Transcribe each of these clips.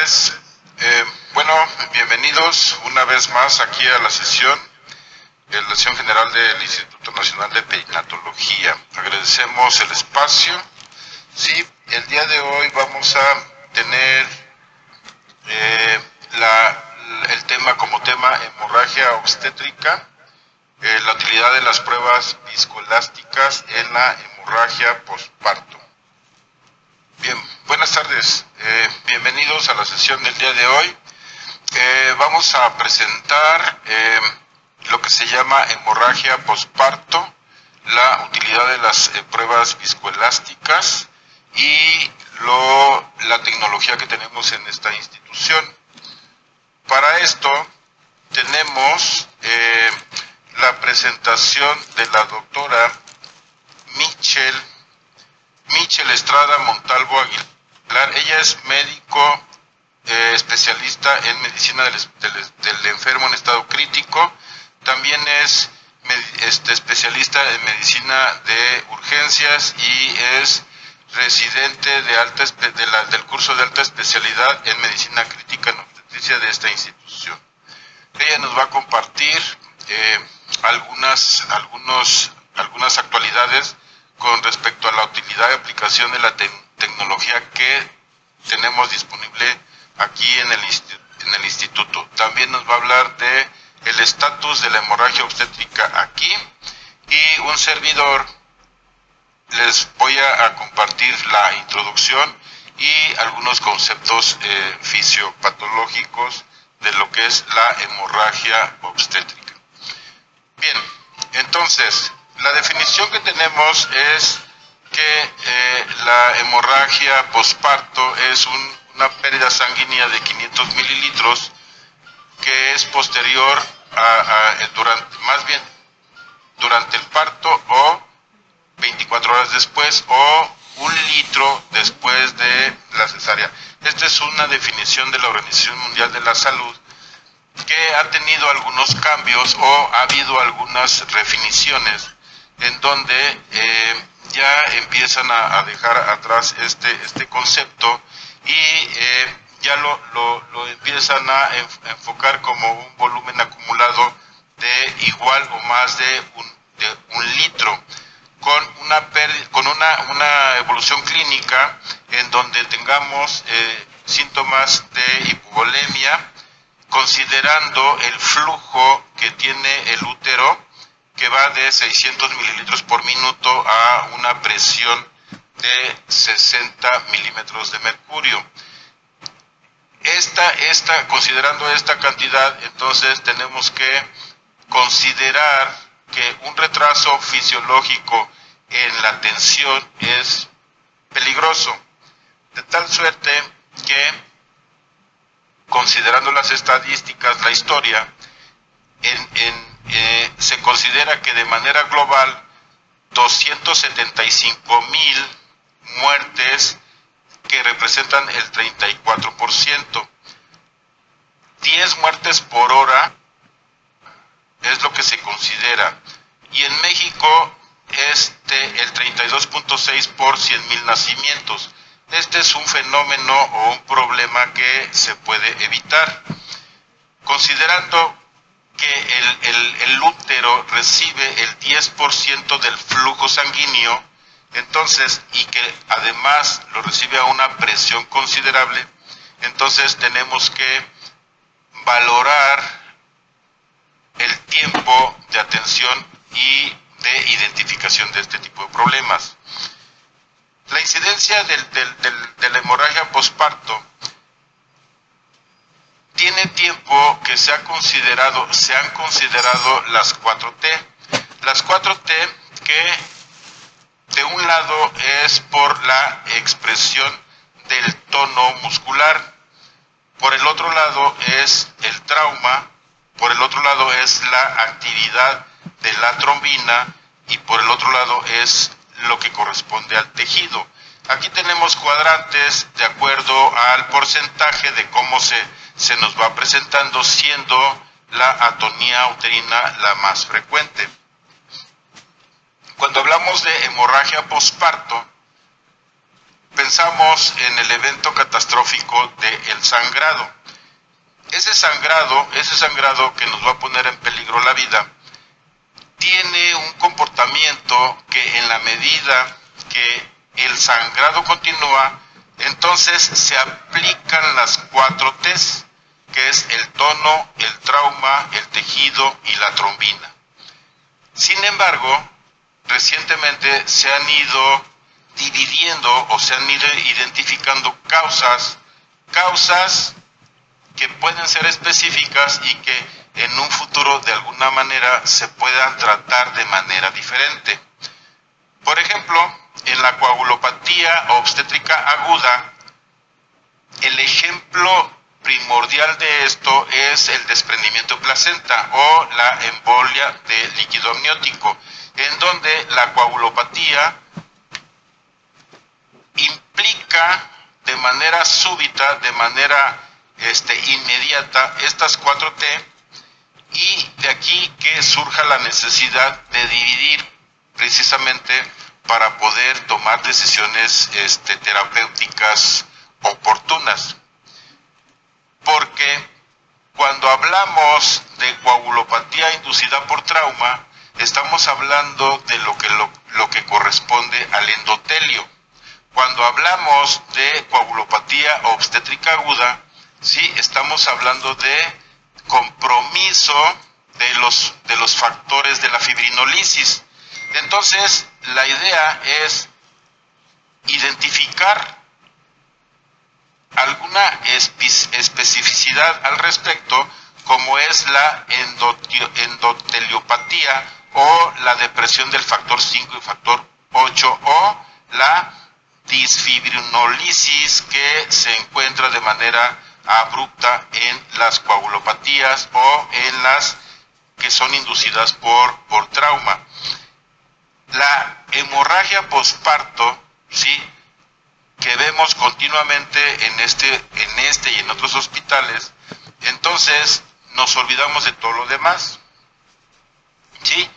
tardes. Bueno, bienvenidos una vez más aquí a la sesión general del Instituto Nacional de Perinatología. Agradecemos el espacio. Sí, el día de hoy vamos a tener el tema como tema hemorragia obstétrica, la utilidad de las pruebas viscoelásticas en la hemorragia posparto. Bien, buenas tardes, bienvenidos a la sesión del día de hoy. Vamos a presentar lo que se llama hemorragia posparto, la utilidad de las pruebas viscoelásticas y la tecnología que tenemos en esta institución. Para esto tenemos la presentación de la doctora Michelle Estrada Montalvo Aguilar. Ella es médico especialista en medicina del enfermo en estado crítico. También es especialista en medicina de urgencias y es residente del curso de alta especialidad en medicina crítica en obstetricia de esta institución. Ella nos va a compartir algunas actualidades con respecto a la utilidad y aplicación de la tecnología que tenemos disponible aquí en el instituto. También nos va a hablar de el estatus de la hemorragia obstétrica aquí, y un servidor les voy a compartir la introducción y algunos conceptos fisiopatológicos de lo que es la hemorragia obstétrica. Bien, entonces, la definición que tenemos es que la hemorragia posparto es una pérdida sanguínea de 500 mililitros que es posterior durante el parto o 24 horas después o 1 litro después de la cesárea. Esta es una definición de la Organización Mundial de la Salud que ha tenido algunos cambios o ha habido algunas definiciones en donde ya empiezan a dejar atrás este concepto y ya lo empiezan a enfocar como un volumen acumulado de igual o más de un litro, con una evolución clínica en donde tengamos síntomas de hipovolemia, considerando el flujo que tiene el útero, que va de 600 mililitros por minuto a una presión de 60 milímetros de mercurio. Considerando esta cantidad, entonces tenemos que considerar que un retraso fisiológico en la tensión es peligroso, de tal suerte que, considerando las estadísticas, la historia, se considera que de manera global 275,000 muertes, que representan el 34%. 10 muertes por hora es lo que se considera. Y en México el 32.6 por 100,000 nacimientos. Este es un fenómeno o un problema que se puede evitar. Considerando que el útero recibe el 10% del flujo sanguíneo, entonces, y que además lo recibe a una presión considerable, entonces tenemos que valorar el tiempo de atención y de identificación de este tipo de problemas. La incidencia de la hemorragia posparto tiene tiempo que se han considerado las 4T. Las 4T que de un lado es por la expresión del tono muscular, por el otro lado es el trauma, por el otro lado es la actividad de la trombina y por el otro lado es lo que corresponde al tejido. Aquí tenemos cuadrantes de acuerdo al porcentaje de cómo se nos va presentando, siendo la atonía uterina la más frecuente. Cuando hablamos de hemorragia posparto, pensamos en el evento catastrófico del sangrado. Ese sangrado que nos va a poner en peligro la vida, tiene un comportamiento que en la medida que el sangrado continúa, entonces se aplican las 4 T's, que es el tono, el trauma, el tejido y la trombina. Sin embargo, recientemente se han ido dividiendo o se han ido identificando causas que pueden ser específicas y que en un futuro de alguna manera se puedan tratar de manera diferente. Por ejemplo, en la coagulopatía obstétrica aguda, el ejemplo primordial de esto es el desprendimiento de placenta o la embolia de líquido amniótico, en donde la coagulopatía implica de manera súbita, de manera inmediata, estas 4 T, y de aquí que surja la necesidad de dividir precisamente para poder tomar decisiones terapéuticas oportunas. Porque cuando hablamos de coagulopatía inducida por trauma, estamos hablando de lo que corresponde al endotelio. Cuando hablamos de coagulopatía obstétrica aguda, sí, estamos hablando de compromiso de los factores de la fibrinolisis. Entonces, la idea es identificar alguna especificidad al respecto, como es la endoteliopatía o la depresión del factor 5 y factor 8 o la disfibrinolisis que se encuentra de manera abrupta en las coagulopatías o en las que son inducidas por trauma. La hemorragia posparto, ¿sí?, que vemos continuamente en este y en otros hospitales, entonces nos olvidamos de todo lo demás, ¿sí?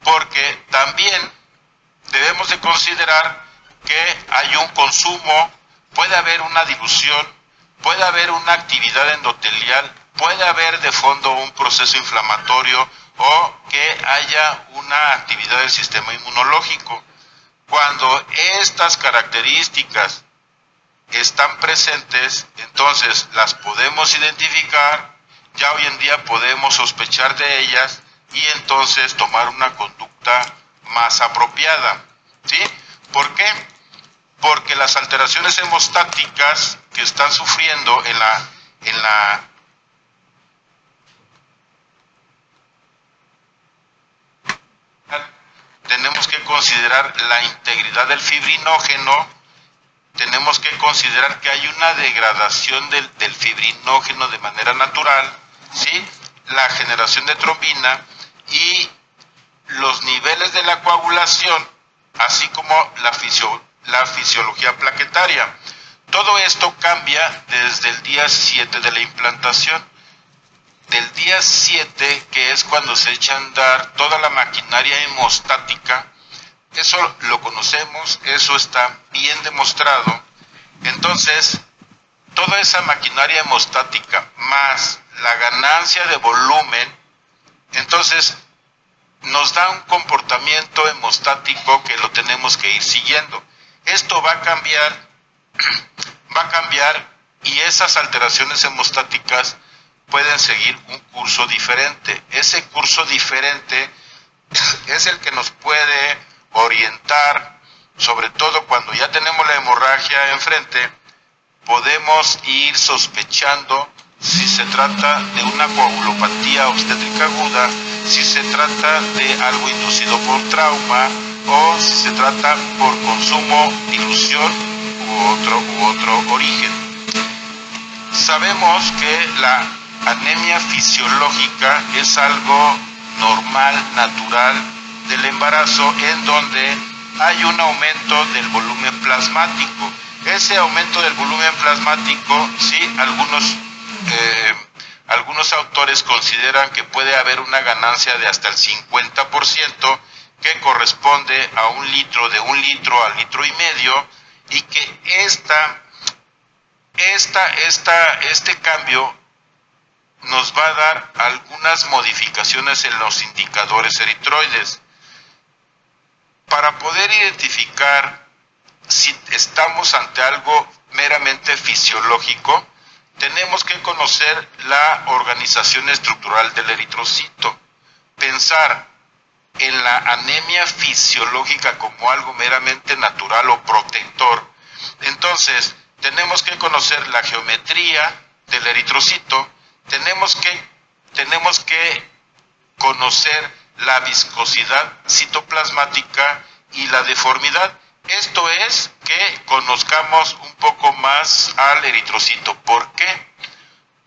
Porque también debemos de considerar que hay un consumo, puede haber una dilución, puede haber una actividad endotelial, puede haber de fondo un proceso inflamatorio o que haya una actividad del sistema inmunológico. Cuando estas características están presentes, entonces las podemos identificar, ya hoy en día podemos sospechar de ellas y entonces tomar una conducta más apropiada, ¿sí? ¿Por qué? Porque las alteraciones hemostáticas que están sufriendo tenemos que considerar la integridad del fibrinógeno, tenemos que considerar que hay una degradación del fibrinógeno de manera natural, ¿sí?, la generación de trombina y los niveles de la coagulación, así como la fisiología plaquetaria. Todo esto cambia desde el día 7 de la implantación. Del día 7, que es cuando se echa a andar toda la maquinaria hemostática, eso lo conocemos, eso está bien demostrado. Entonces, toda esa maquinaria hemostática más la ganancia de volumen, entonces nos da un comportamiento hemostático que lo tenemos que ir siguiendo. Esto va a cambiar y esas alteraciones hemostáticas pueden seguir un curso diferente. Ese curso diferente es el que nos puede orientar, sobre todo cuando ya tenemos la hemorragia enfrente, podemos ir sospechando si se trata de una coagulopatía obstétrica aguda, si se trata de algo inducido por trauma o si se trata por consumo, dilución u otro origen. Sabemos que la anemia fisiológica es algo normal, natural del embarazo, en donde hay un aumento del volumen plasmático. Ese aumento del volumen plasmático, sí, algunos autores consideran que puede haber una ganancia de hasta el 50%, que corresponde a 1 litro, de 1 litro a 1,5 litros, y que este cambio nos va a dar algunas modificaciones en los indicadores eritroides. Para poder identificar si estamos ante algo meramente fisiológico, tenemos que conocer la organización estructural del eritrocito, pensar en la anemia fisiológica como algo meramente natural o protector. Entonces, tenemos que conocer la geometría del eritrocito, tenemos que conocer la viscosidad citoplasmática y la deformidad. Esto es que conozcamos un poco más al eritrocito. ¿Por qué?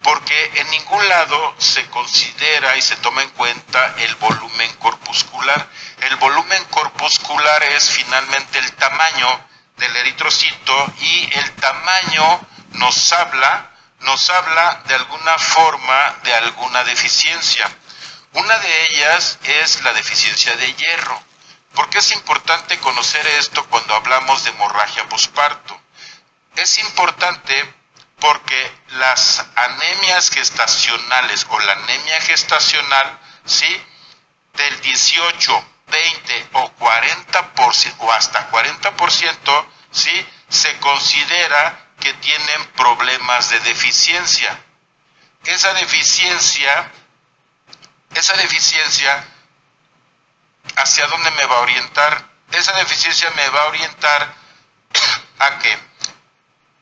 Porque en ningún lado se considera y se toma en cuenta el volumen corpuscular. El volumen corpuscular es finalmente el tamaño del eritrocito, y el tamaño nos habla de alguna forma de alguna deficiencia. Una de ellas es la deficiencia de hierro. ¿Por qué es importante conocer esto cuando hablamos de hemorragia posparto? Es importante porque las anemias gestacionales o la anemia gestacional, ¿sí?, del 18, 20 o 40% o hasta 40%, ¿sí?, se considera que tienen problemas de deficiencia. Esa deficiencia, ¿hacia dónde me va a orientar? Esa deficiencia me va a orientar a que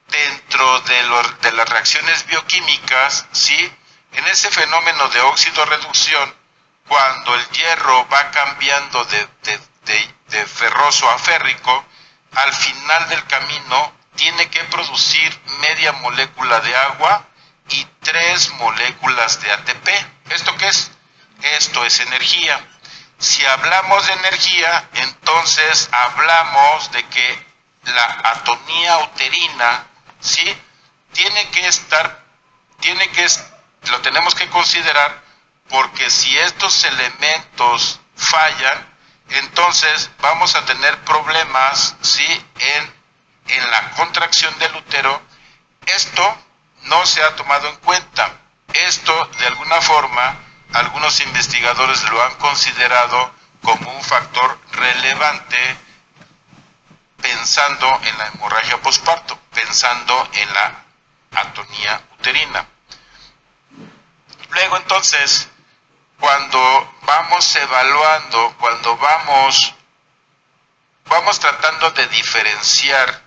dentro de las reacciones bioquímicas, ¿sí?, en ese fenómeno de óxido-reducción, cuando el hierro va cambiando de ferroso a férrico, al final del camino tiene que producir media molécula de agua y 3 moléculas de ATP. ¿Esto qué es? Esto es energía. Si hablamos de energía, entonces hablamos de que la atonía uterina, ¿sí?, lo tenemos que considerar, porque si estos elementos fallan, entonces vamos a tener problemas, ¿sí?, en la contracción del útero. Esto no se ha tomado en cuenta. Esto, de alguna forma, algunos investigadores lo han considerado como un factor relevante pensando en la hemorragia posparto, pensando en la atonía uterina. Luego, entonces, cuando vamos evaluando, cuando vamos tratando de diferenciar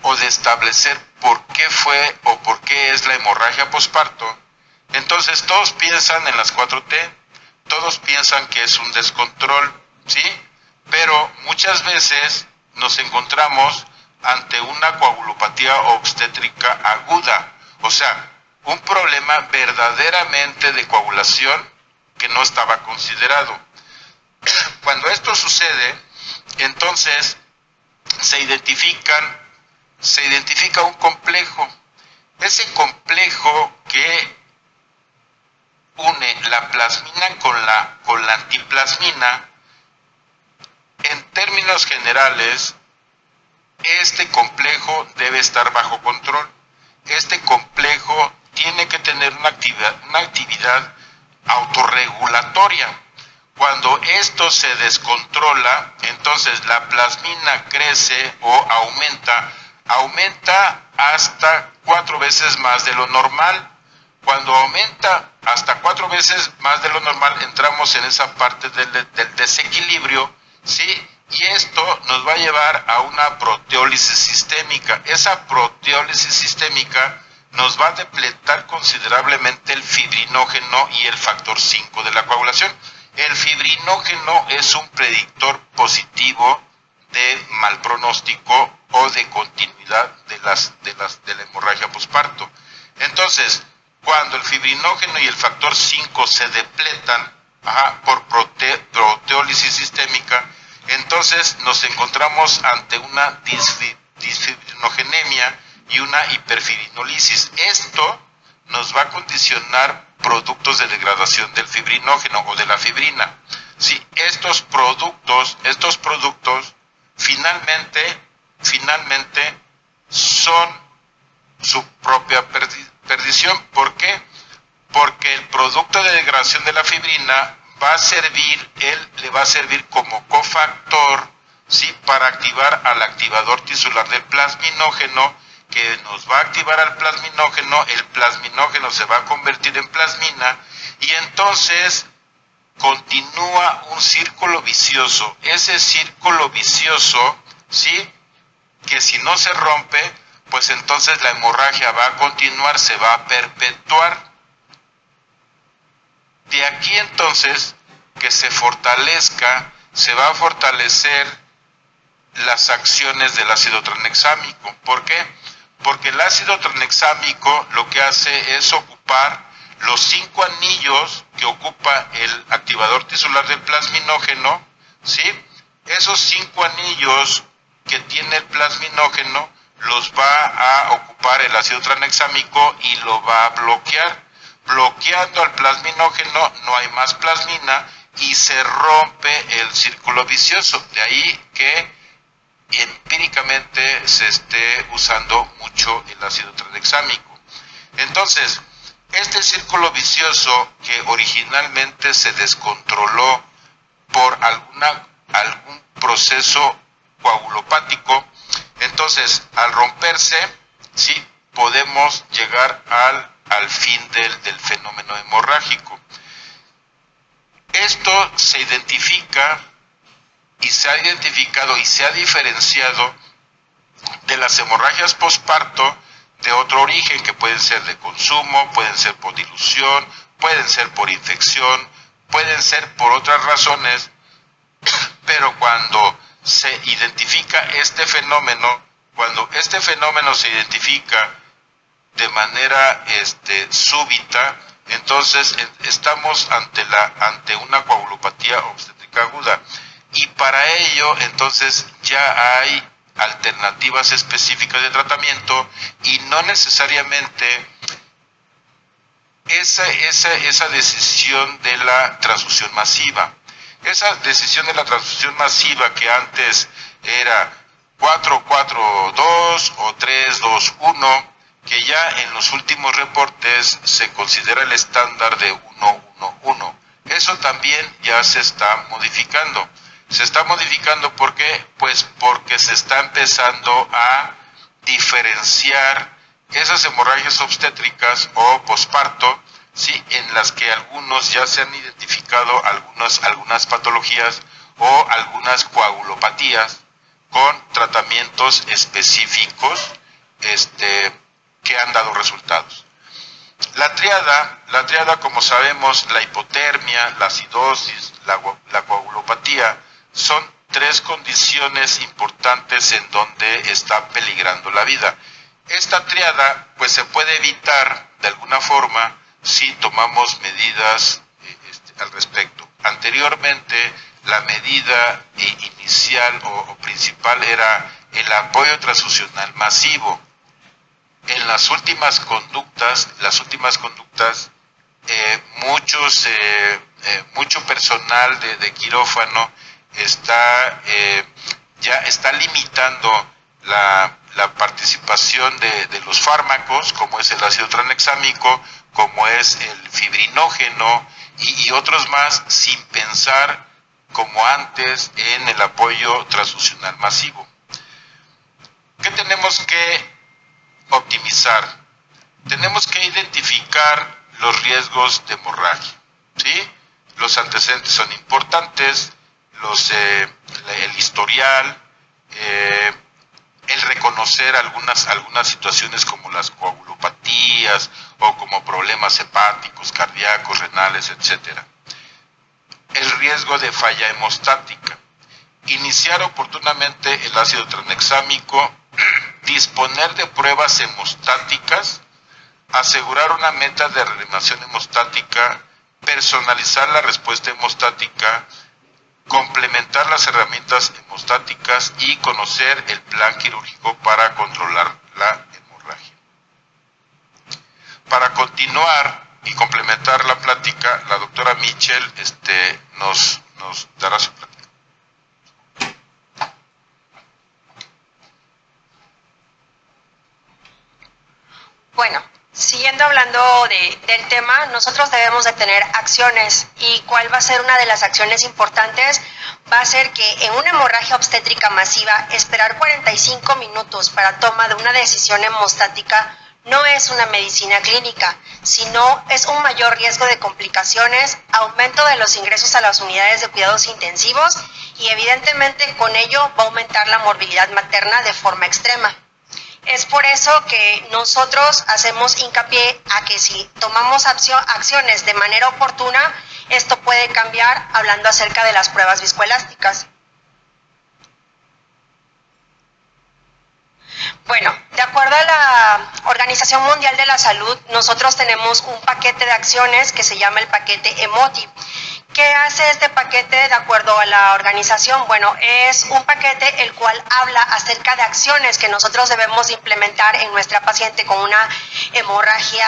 o de establecer por qué fue o por qué es la hemorragia posparto, entonces todos piensan en las 4T, todos piensan que es un descontrol, ¿sí? Pero muchas veces nos encontramos ante una coagulopatía obstétrica aguda, o sea, un problema verdaderamente de coagulación que no estaba considerado. Cuando esto sucede, entonces se identifica un complejo. Ese complejo que une la plasmina con la antiplasmina, en términos generales, este complejo debe estar bajo control. Este complejo tiene que tener una actividad autorregulatoria. Cuando esto se descontrola, entonces la plasmina crece o aumenta hasta 4 veces más de lo normal. Cuando aumenta hasta 4 veces más de lo normal, entramos en esa parte del desequilibrio, ¿sí? Y esto nos va a llevar a una proteólisis sistémica. Esa proteólisis sistémica nos va a depletar considerablemente el fibrinógeno y el factor 5 de la coagulación. El fibrinógeno es un predictor positivo de mal pronóstico o de continuidad de la hemorragia posparto. Entonces, cuando el fibrinógeno y el factor 5 se depletan por proteólisis sistémica, entonces nos encontramos ante una disfibrinogenemia y una hiperfibrinolisis. Esto nos va a condicionar productos de degradación del fibrinógeno o de la fibrina. Si estos productos finalmente son su propia perdición. ¿Por qué? Porque el producto de degradación de la fibrina le va a servir como cofactor, ¿sí?, para activar al activador tisular del plasminógeno, que nos va a activar al plasminógeno. El plasminógeno se va a convertir en plasmina y entonces continúa un círculo vicioso. Ese círculo vicioso, ¿sí?, que si no se rompe, pues entonces la hemorragia va a continuar, se va a perpetuar. De aquí entonces que se va a fortalecer las acciones del ácido tranexámico. ¿Por qué? Porque el ácido tranexámico lo que hace es ocupar los 5 anillos que ocupa el activador tisular del plasminógeno, ¿sí? Esos 5 anillos que tiene el plasminógeno los va a ocupar el ácido tranexámico y lo va a bloquear. Bloqueando al plasminógeno no hay más plasmina y se rompe el círculo vicioso. De ahí que empíricamente se esté usando mucho el ácido tranexámico. Entonces, este círculo vicioso que originalmente se descontroló por algún proceso coagulopático, entonces al romperse, sí, podemos llegar al fin del fenómeno hemorrágico. Esto se identifica y se ha identificado y se ha diferenciado de las hemorragias posparto de otro origen, que pueden ser de consumo, pueden ser por dilución, pueden ser por infección, pueden ser por otras razones, pero cuando se identifica cuando este fenómeno se identifica de manera súbita, entonces estamos ante una coagulopatía obstétrica aguda. Y para ello, entonces, ya hay alternativas específicas de tratamiento y no necesariamente esa decisión de la transfusión masiva. Esa decisión de la transfusión masiva que antes era 4-4-2 o 3-2-1, que ya en los últimos reportes se considera el estándar de 1-1-1. Eso también ya se está modificando. Se está modificando ¿por qué? Pues porque se está empezando a diferenciar esas hemorragias obstétricas o posparto, ¿sí?, en las que algunos ya se han identificado algunas patologías o algunas coagulopatías con tratamientos específicos que han dado resultados. La triada, como sabemos, la hipotermia, la acidosis, la coagulopatía, son 3 condiciones importantes en donde está peligrando la vida. Esta triada pues se puede evitar de alguna forma si tomamos medidas al respecto. Anteriormente la medida inicial o principal era el apoyo transfusional masivo. En las últimas conductas, mucho personal de quirófano ya está limitando la participación de los fármacos, como es el ácido tranexámico, como es el fibrinógeno y otros más, sin pensar como antes en el apoyo transfusional masivo. ¿Qué tenemos que optimizar? Tenemos que identificar los riesgos de hemorragia, ¿sí? Los antecedentes son importantes, el historial, el reconocer algunas situaciones como las coagulopatías o como problemas hepáticos, cardíacos, renales, etcétera. El riesgo de falla hemostática. Iniciar oportunamente el ácido tranexámico, disponer de pruebas hemostáticas, asegurar una meta de reanimación hemostática, personalizar la respuesta hemostática, complementar las herramientas hemostáticas y conocer el plan quirúrgico para controlar la hemorragia. Para continuar y complementar la plática, la doctora Mitchell nos dará su plática. Bueno, siguiendo hablando del tema, nosotros debemos de tener acciones. ¿Y cuál va a ser una de las acciones importantes? Va a ser que en una hemorragia obstétrica masiva, esperar 45 minutos para toma de una decisión hemostática no es una medicina clínica, sino es un mayor riesgo de complicaciones, aumento de los ingresos a las unidades de cuidados intensivos y evidentemente con ello va a aumentar la morbilidad materna de forma extrema. Es por eso que nosotros hacemos hincapié a que si tomamos acciones de manera oportuna, esto puede cambiar, hablando acerca de las pruebas viscoelásticas. Bueno, de acuerdo a la Organización Mundial de la Salud, nosotros tenemos un paquete de acciones que se llama el paquete EMOTI. ¿Qué hace este paquete de acuerdo a la organización? Bueno, es un paquete el cual habla acerca de acciones que nosotros debemos implementar en nuestra paciente con una hemorragia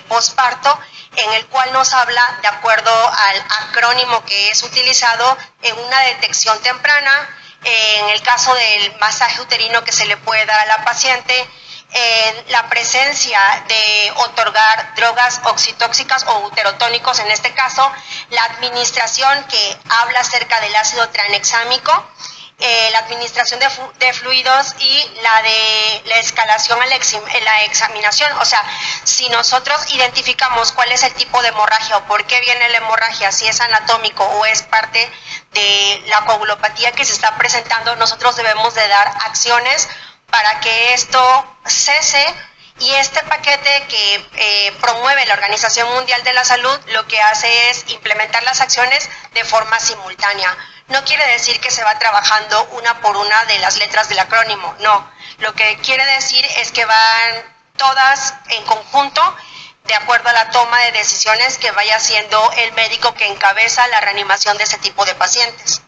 posparto, en el cual nos habla de acuerdo al acrónimo que es utilizado en una detección temprana, en el caso del masaje uterino que se le puede dar a la paciente, en la presencia de otorgar drogas oxitóxicas o uterotónicos, en este caso, la administración que habla acerca del ácido tranexámico, la administración de fluidos y la escalación a la examinación. O sea, si nosotros identificamos cuál es el tipo de hemorragia o por qué viene la hemorragia, si es anatómico o es parte de la coagulopatía que se está presentando, nosotros debemos de dar acciones para que esto cese. Y este paquete que promueve la Organización Mundial de la Salud lo que hace es implementar las acciones de forma simultánea. No quiere decir que se va trabajando una por una de las letras del acrónimo, no. Lo que quiere decir es que van todas en conjunto de acuerdo a la toma de decisiones que vaya haciendo el médico que encabeza la reanimación de ese tipo de pacientes.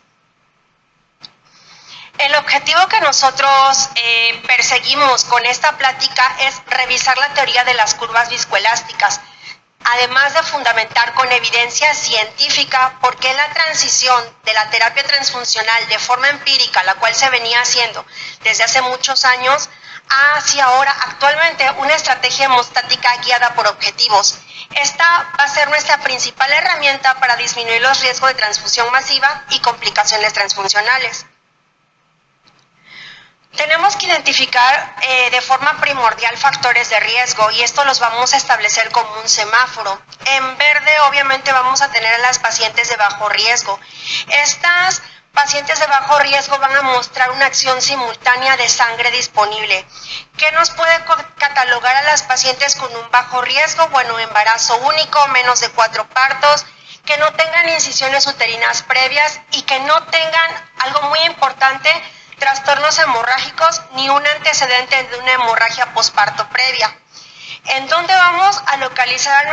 El objetivo que nosotros perseguimos con esta plática es revisar la teoría de las curvas viscoelásticas, además de fundamentar con evidencia científica por qué la transición de la terapia transfuncional de forma empírica, la cual se venía haciendo desde hace muchos años, hacia ahora actualmente una estrategia hemostática guiada por objetivos. Esta va a ser nuestra principal herramienta para disminuir los riesgos de transfusión masiva y complicaciones transfuncionales. Tenemos que identificar de forma primordial factores de riesgo y esto los vamos a establecer como un semáforo. En verde obviamente vamos a tener a las pacientes de bajo riesgo. Estas pacientes de bajo riesgo van a mostrar una acción simultánea de sangre disponible. ¿Qué nos puede catalogar a las pacientes con un bajo riesgo? Bueno, embarazo único, menos de 4 partos, que no tengan incisiones uterinas previas y que no tengan, algo muy importante, trastornos hemorrágicos ni un antecedente de una hemorragia posparto previa. ¿En dónde vamos a localizar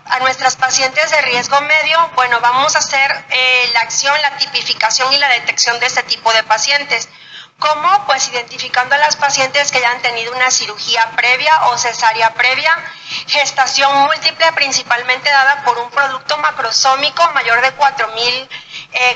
a nuestras pacientes de riesgo medio? Bueno, vamos a hacer la acción, la tipificación y la detección de este tipo de pacientes. ¿Cómo? Pues identificando a las pacientes que ya han tenido una cirugía previa o cesárea previa, gestación múltiple principalmente dada por un producto macrosómico mayor de 4.000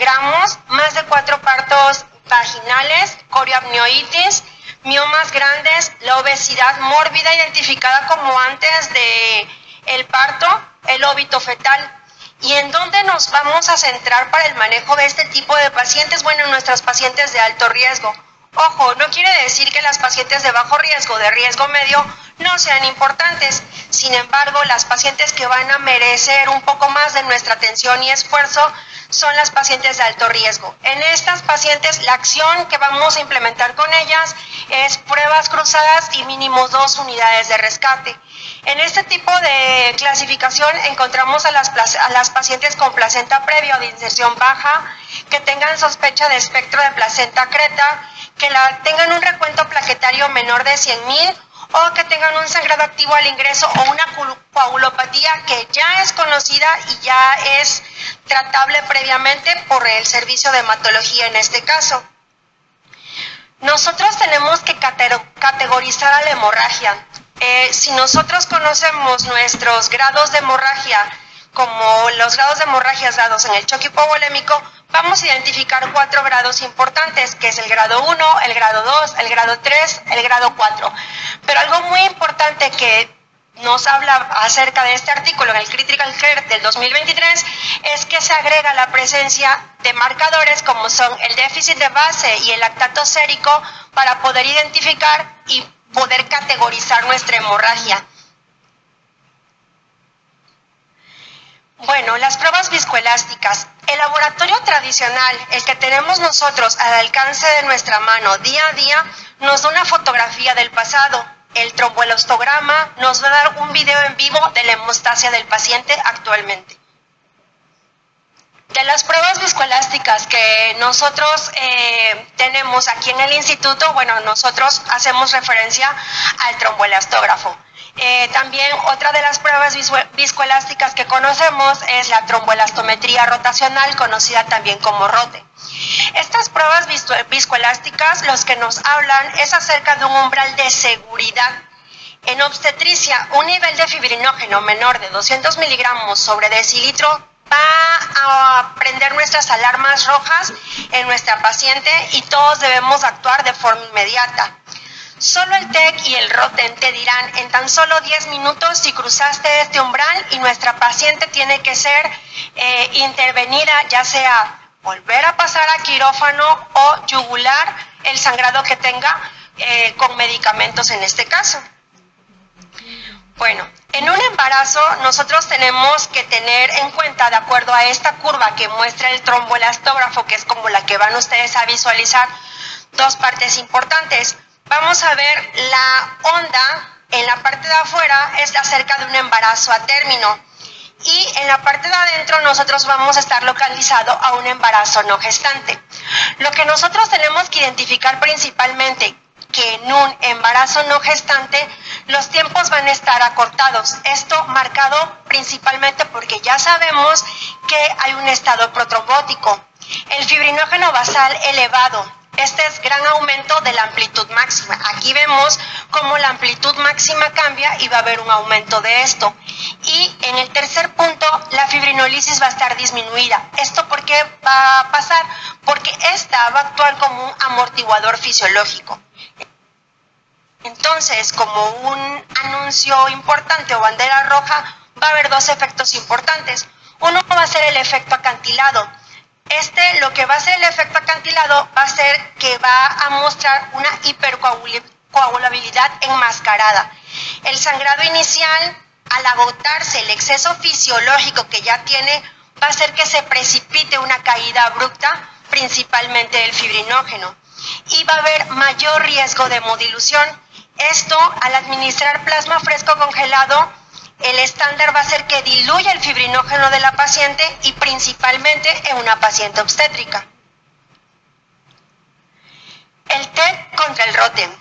gramos, más de 4 partos vaginales, corioamnioitis, miomas grandes, la obesidad mórbida identificada como antes de el parto, el óbito fetal. ¿Y en dónde nos vamos a centrar para el manejo de este tipo de pacientes? Bueno, en nuestras pacientes de alto riesgo. Ojo, no quiere decir que las pacientes de bajo riesgo, de riesgo medio, no sean importantes. Sin embargo, las pacientes que van a merecer un poco más de nuestra atención y esfuerzo son las pacientes de alto riesgo. En estas pacientes, la acción que vamos a implementar con ellas es pruebas cruzadas y mínimo 2 unidades de rescate. En este tipo de clasificación encontramos a las pacientes con placenta previa o de inserción baja, que tengan sospecha de espectro de placenta creta, que tengan un recuento plaquetario menor de 100.000 o que tengan un sangrado activo al ingreso o una coagulopatía que ya es conocida y ya es tratable previamente por el servicio de hematología en este caso. Nosotros tenemos que categorizar a la hemorragia. Si nosotros conocemos nuestros grados de hemorragia como los grados de hemorragias dados en el choque hipovolémico, vamos a identificar 4 grados importantes, que es el grado 1, el grado 2, el grado 3, el grado 4. Pero algo muy importante que nos habla acerca de este artículo en el Critical Care del 2023 es que se agrega la presencia de marcadores como son el déficit de base y el lactato sérico para poder identificar y poder categorizar nuestra hemorragia. Bueno, las pruebas viscoelásticas. El laboratorio tradicional, el que tenemos nosotros al alcance de nuestra mano día a día, nos da una fotografía del pasado. El tromboelastograma nos va a dar un video en vivo de la hemostasia del paciente actualmente. De las pruebas viscoelásticas que nosotros tenemos aquí en el instituto, bueno, nosotros hacemos referencia al tromboelastógrafo. También otra de las pruebas viscoelásticas que conocemos es la tromboelastometría rotacional, conocida también como ROTE. Estas pruebas viscoelásticas, los que nos hablan es acerca de un umbral de seguridad. En obstetricia, un nivel de fibrinógeno menor de 200 miligramos sobre decilitro va a prender nuestras alarmas rojas en nuestra paciente y todos debemos actuar de forma inmediata. Solo el TEC y el ROTEN te dirán en tan solo 10 minutos si cruzaste este umbral y nuestra paciente tiene que ser intervenida, ya sea volver a pasar a quirófano o yugular el sangrado que tenga con medicamentos en este caso. Bueno, en un embarazo nosotros tenemos que tener en cuenta, de acuerdo a esta curva que muestra el tromboelastógrafo, que es como la que van ustedes a visualizar, dos partes importantes. Vamos a ver la onda en la parte de afuera, es acerca de un embarazo a término. Y en la parte de adentro nosotros vamos a estar localizado a un embarazo no gestante. Lo que nosotros tenemos que identificar principalmente que en un embarazo no gestante los tiempos van a estar acortados. Esto marcado principalmente porque ya sabemos que hay un estado protrombótico. El fibrinógeno basal elevado. Este es gran aumento de la amplitud máxima. Aquí vemos cómo la amplitud máxima cambia y va a haber un aumento de esto. Y en el tercer punto, la fibrinólisis va a estar disminuida. ¿Esto por qué va a pasar? Porque esta va a actuar como un amortiguador fisiológico. Entonces, como un anuncio importante o bandera roja, va a haber dos efectos importantes. Uno va a ser el efecto acantilado. Lo que va a ser el efecto acantilado va a ser que va a mostrar una hipercoagulabilidad enmascarada. El sangrado inicial, al agotarse el exceso fisiológico que ya tiene, va a hacer que se precipite una caída abrupta, principalmente del fibrinógeno. Y va a haber mayor riesgo de hemodilución. Esto, al administrar plasma fresco congelado, el estándar va a ser que diluya el fibrinógeno de la paciente y principalmente en una paciente obstétrica. El TEC contra el ROTEN.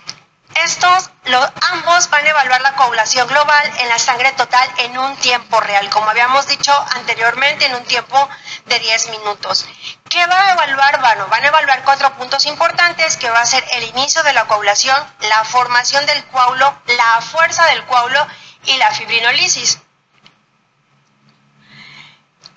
Ambos van a evaluar la coagulación global en la sangre total en un tiempo real, como habíamos dicho anteriormente, en un tiempo de 10 minutos. ¿Qué va a evaluar? Bueno, van a evaluar 4 puntos importantes, que va a ser el inicio de la coagulación, la formación del coágulo, la fuerza del coágulo y la fibrinólisis.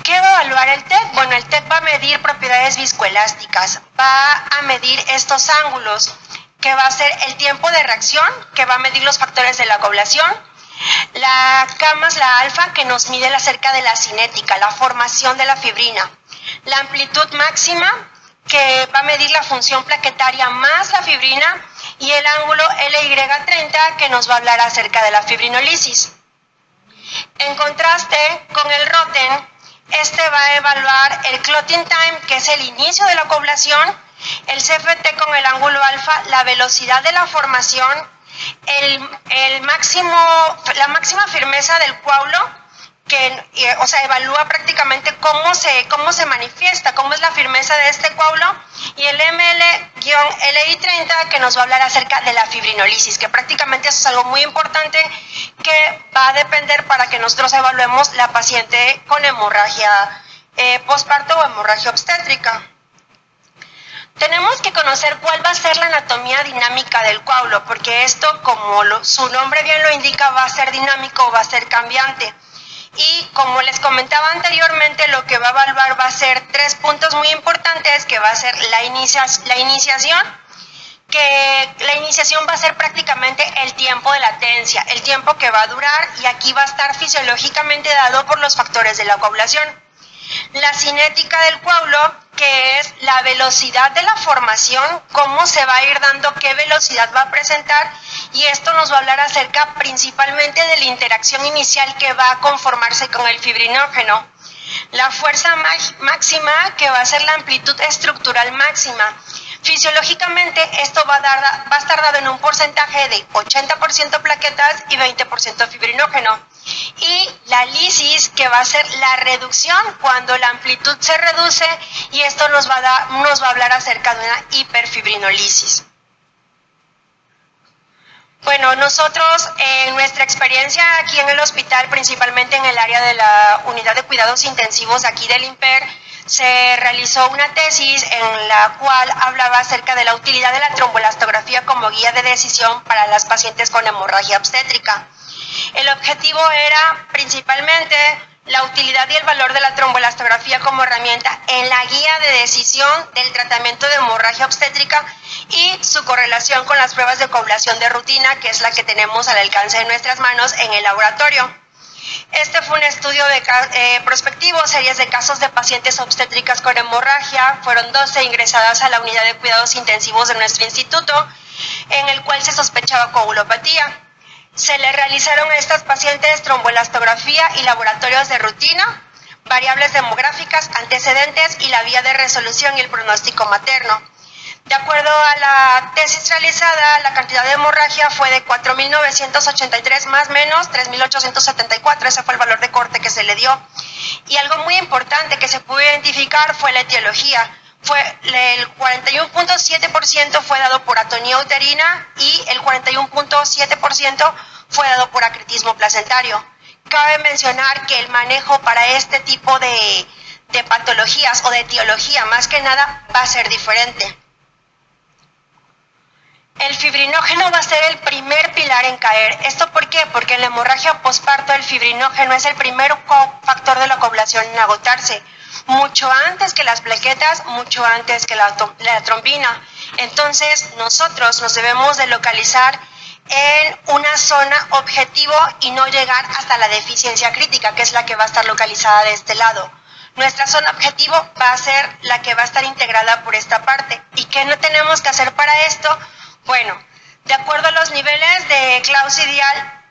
¿Qué va a evaluar el TEC? Bueno, el TEC va a medir propiedades viscoelásticas, va a medir estos ángulos, que va a ser el tiempo de reacción, que va a medir los factores de la coagulación, la camas, la alfa, que nos mide acerca de la cinética, la formación de la fibrina, la amplitud máxima, que va a medir la función plaquetaria más la fibrina, y el ángulo LY30, que nos va a hablar acerca de la fibrinólisis. En contraste con el ROTEN, este va a evaluar el clotting time, que es el inicio de la coagulación, el CFT con el ángulo alfa, la velocidad de la formación, la máxima firmeza del coágulo, que evalúa prácticamente cómo se manifiesta, cómo es la firmeza de este coágulo, y el ML-LI30, que nos va a hablar acerca de la fibrinólisis, que prácticamente eso es algo muy importante que va a depender para que nosotros evaluemos la paciente con hemorragia posparto o hemorragia obstétrica. Tenemos que conocer cuál va a ser la anatomía dinámica del coágulo, porque esto, como su nombre bien lo indica, va a ser dinámico, va a ser cambiante. Y como les comentaba anteriormente, lo que va a evaluar va a ser 3 puntos muy importantes, que va a ser la iniciación, que la iniciación va a ser prácticamente el tiempo de latencia, el tiempo que va a durar, y aquí va a estar fisiológicamente dado por los factores de la coagulación. La cinética del coágulo, que es la velocidad de la formación, cómo se va a ir dando, qué velocidad va a presentar, y esto nos va a hablar acerca principalmente de la interacción inicial que va a conformarse con el fibrinógeno. La fuerza máxima, que va a ser la amplitud estructural máxima. Fisiológicamente esto va a estar dado en un porcentaje de 80% plaquetas y 20% fibrinógeno. Y la lisis, que va a ser la reducción cuando la amplitud se reduce, y esto nos va a hablar acerca de una hiperfibrinolisis. Bueno, nosotros en nuestra experiencia aquí en el hospital, principalmente en el área de la unidad de cuidados intensivos aquí del INPER, se realizó una tesis en la cual hablaba acerca de la utilidad de la tromboelastografía como guía de decisión para las pacientes con hemorragia obstétrica. El objetivo era principalmente la utilidad y el valor de la tromboelastografía como herramienta en la guía de decisión del tratamiento de hemorragia obstétrica y su correlación con las pruebas de coagulación de rutina, que es la que tenemos al alcance de nuestras manos en el laboratorio. Este fue un estudio prospectivo, series de casos de pacientes obstétricas con hemorragia. Fueron 12 ingresadas a la unidad de cuidados intensivos de nuestro instituto, en el cual se sospechaba coagulopatía. Se le realizaron a estas pacientes tromboelastografía y laboratorios de rutina, variables demográficas, antecedentes y la vía de resolución y el pronóstico materno. De acuerdo a la tesis realizada, la cantidad de hemorragia fue de 4.983 más menos 3.874, ese fue el valor de corte que se le dio. Y algo muy importante que se pudo identificar fue la etiología. El 41.7% fue dado por atonía uterina y el 41.7% fue dado por acritismo placentario. Cabe mencionar que el manejo para este tipo de patologías o de etiología, más que nada, va a ser diferente. El fibrinógeno va a ser el primer pilar en caer. ¿Esto por qué? Porque en la hemorragia posparto el fibrinógeno es el primer factor de la coagulación en agotarse, mucho antes que las plaquetas, mucho antes que la trombina. Entonces nosotros nos debemos de localizar en una zona objetivo y no llegar hasta la deficiencia crítica, que es la que va a estar localizada de este lado. Nuestra zona objetivo va a ser la que va a estar integrada por esta parte. ¿Y qué no tenemos que hacer para esto? Bueno, de acuerdo a los niveles de Claus ideal,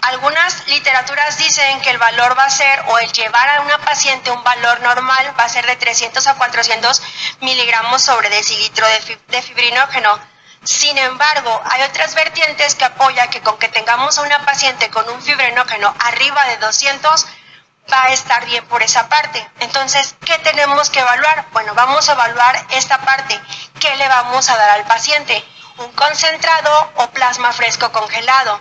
algunas literaturas dicen que el valor va a ser, o el llevar a una paciente un valor normal, va a ser de 300 a 400 miligramos sobre decilitro de fibrinógeno. Sin embargo, hay otras vertientes que apoyan que con que tengamos a una paciente con un fibrinógeno arriba de 200, va a estar bien por esa parte. Entonces, ¿qué tenemos que evaluar? Bueno, vamos a evaluar esta parte. ¿Qué le vamos a dar al paciente? ¿Un concentrado o plasma fresco congelado?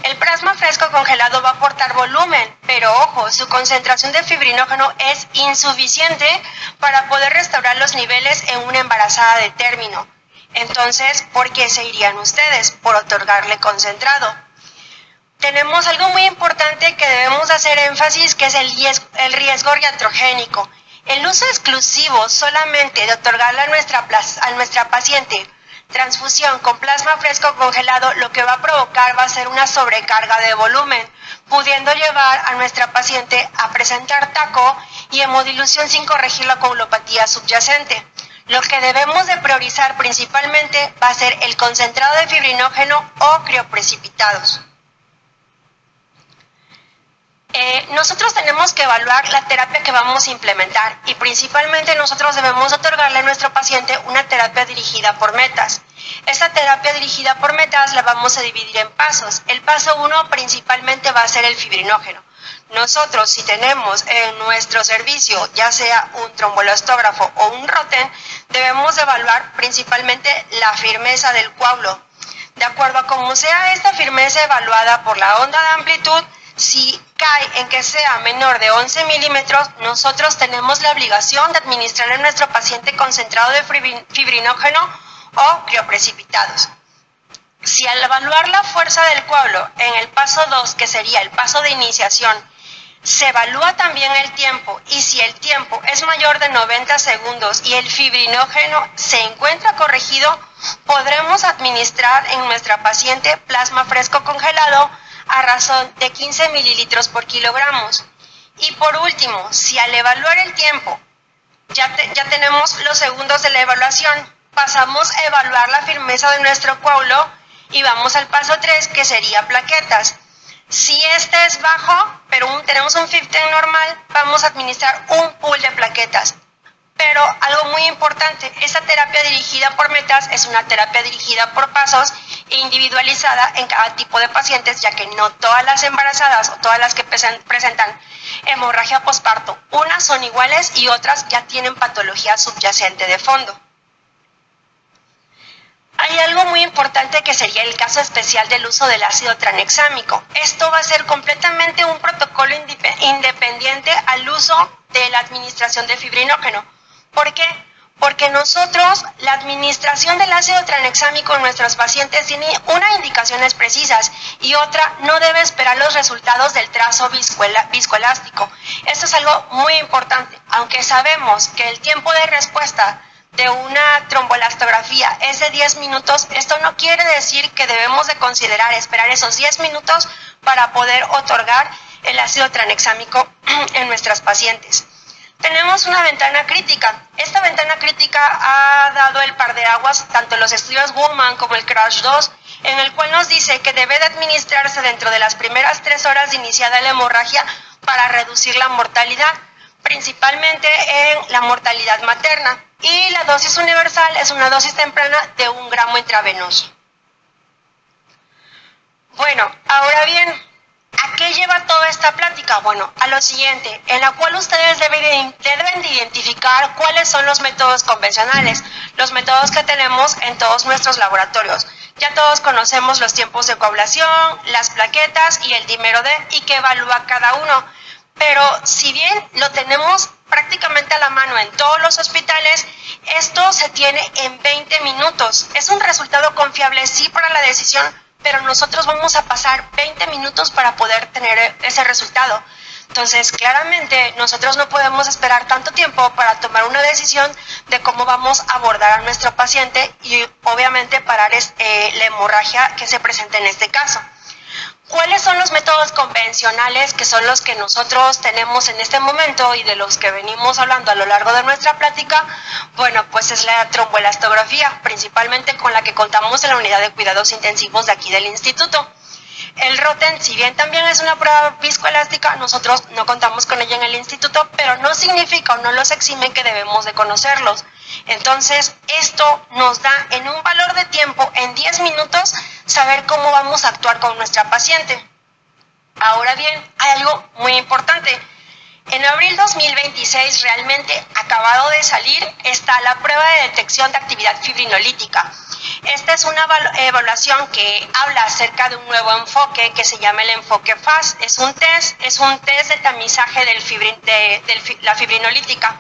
El plasma fresco congelado va a aportar volumen, pero ojo, su concentración de fibrinógeno es insuficiente para poder restaurar los niveles en una embarazada de término. Entonces, ¿por qué se irían ustedes? Por otorgarle concentrado. Tenemos algo muy importante que debemos hacer énfasis, que es el riesgo iatrogénico. El uso exclusivo solamente de otorgarle a nuestra paciente transfusión con plasma fresco congelado, lo que va a provocar va a ser una sobrecarga de volumen, pudiendo llevar a nuestra paciente a presentar taco y hemodilución sin corregir la coagulopatía subyacente. Lo que debemos de priorizar principalmente va a ser el concentrado de fibrinógeno o crioprecipitados. Nosotros tenemos que evaluar la terapia que vamos a implementar y principalmente nosotros debemos otorgarle a nuestro paciente una terapia dirigida por metas. Esta terapia dirigida por metas la vamos a dividir en pasos. El paso 1 principalmente va a ser el fibrinógeno. Nosotros, si tenemos en nuestro servicio ya sea un tromboelastógrafo o un ROTEN, debemos evaluar principalmente la firmeza del coágulo. De acuerdo a cómo sea esta firmeza evaluada por la onda de amplitud, si cae en que sea menor de 11 milímetros, nosotros tenemos la obligación de administrar a nuestro paciente concentrado de fibrinógeno o crioprecipitados. Si al evaluar la fuerza del coágulo en el paso 2, que sería el paso de iniciación, Se evalúa también el tiempo y si el tiempo es mayor de 90 segundos y el fibrinógeno se encuentra corregido, podremos administrar en nuestra paciente plasma fresco congelado a razón de 15 mililitros por kilogramos. Y por último, si al evaluar el tiempo ya tenemos los segundos de la evaluación, pasamos a evaluar la firmeza de nuestro coágulo y vamos al paso 3, que sería plaquetas. Si este es bajo, pero tenemos un 15 normal, vamos a administrar un pool de plaquetas. Pero algo muy importante, esta terapia dirigida por metas es una terapia dirigida por pasos e individualizada en cada tipo de pacientes, ya que no todas las embarazadas o todas las que presentan hemorragia posparto, unas son iguales y otras ya tienen patología subyacente de fondo. Hay algo muy importante que sería el caso especial del uso del ácido tranexámico. Esto va a ser completamente un protocolo independiente al uso de la administración de fibrinógeno. ¿Por qué? Porque nosotros, la administración del ácido tranexámico en nuestros pacientes tiene unas indicaciones precisas y otra no debe esperar los resultados del trazo viscoelástico. Esto es algo muy importante, aunque sabemos que el tiempo de respuesta de una trombolastografía es de 10 minutos, esto no quiere decir que debemos de considerar esperar esos 10 minutos para poder otorgar el ácido tranexámico en nuestras pacientes. Tenemos una ventana crítica. Esta ventana crítica ha dado el par de aguas, tanto en los estudios Woman como el CRASH 2, en el cual nos dice que debe de administrarse dentro de las primeras 3 horas de iniciada la hemorragia para reducir la mortalidad, principalmente en la mortalidad materna. Y la dosis universal es una dosis temprana de 1 gramo intravenoso. Bueno, ahora bien, ¿a qué lleva toda esta plática? Bueno, a lo siguiente, en la cual ustedes deben de identificar cuáles son los métodos convencionales, los métodos que tenemos en todos nuestros laboratorios. Ya todos conocemos los tiempos de coagulación, las plaquetas y el dímero D y que evalúa cada uno. Pero si bien lo tenemos prácticamente a la mano en todos los hospitales, esto se tiene en 20 minutos. Es un resultado confiable, sí, para la decisión, pero nosotros vamos a pasar 20 minutos para poder tener ese resultado. Entonces, claramente, nosotros no podemos esperar tanto tiempo para tomar una decisión de cómo vamos a abordar a nuestro paciente y, obviamente, parar la hemorragia que se presenta en este caso. ¿Cuáles son los métodos convencionales que son los que nosotros tenemos en este momento y de los que venimos hablando a lo largo de nuestra plática? Bueno, pues es la tromboelastografía, principalmente con la que contamos en la unidad de cuidados intensivos de aquí del instituto. El Roten, si bien también es una prueba viscoelástica, nosotros no contamos con ella en el instituto, pero no significa o no los exime que debemos de conocerlos. Entonces, esto nos da en un valor de tiempo, en 10 minutos, saber cómo vamos a actuar con nuestra paciente. Ahora bien, hay algo muy importante. En abril 2026, realmente acabado de salir, está la prueba de detección de actividad fibrinolítica. Esta es una evaluación que habla acerca de un nuevo enfoque que se llama el enfoque FAS. Es un test de tamizaje de la fibrinolítica.